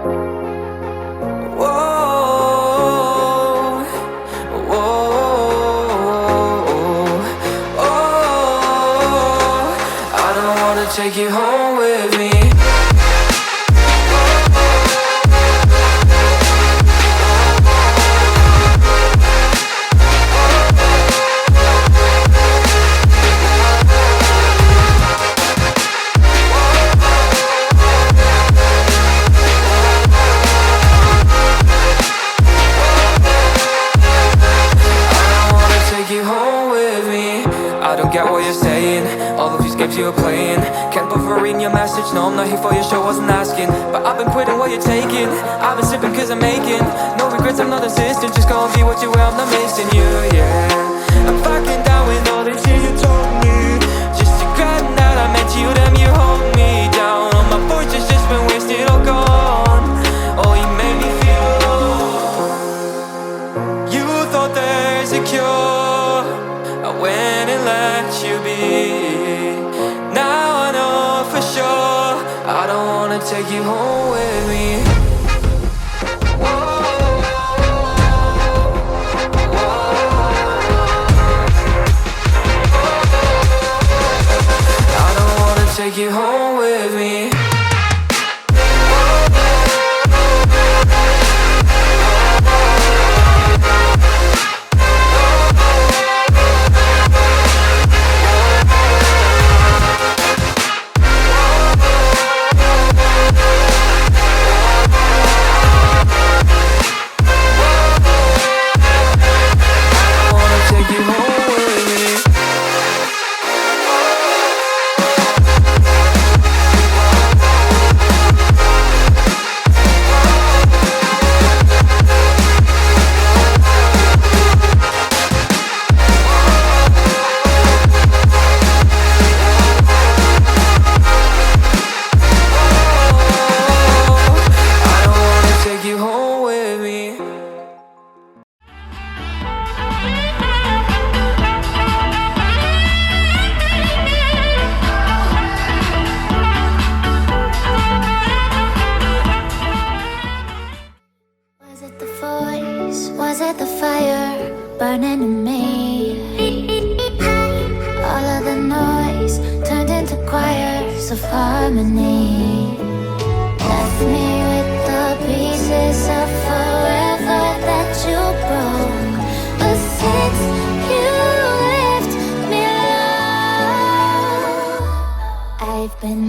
Whoa, whoa, oh, I don't wanna take you home with me. I don't get what you're saying, all of these games you're playing. Can't bother reading your message, no I'm not here for your show, wasn't asking. But I've been quitting what you're taking, I've been sipping cause I'm making no regrets, I'm not insistent, just go and be what you are, I'm not missing you, yeah. I'm fucking down with all the shit you told me, just regretting that I met you, damn you hold me down. All my fortune's just been wasted, all gone. Oh, you made me feel alone. You thought there's a cure, I went and let you be. Now I know for sure I don't wanna take you home with me. I don't wanna take you home with me. Was it the fire burning in me? All of the noise turned into choirs of harmony. Left me with the pieces of forever that you broke. But since you left me alone, I've been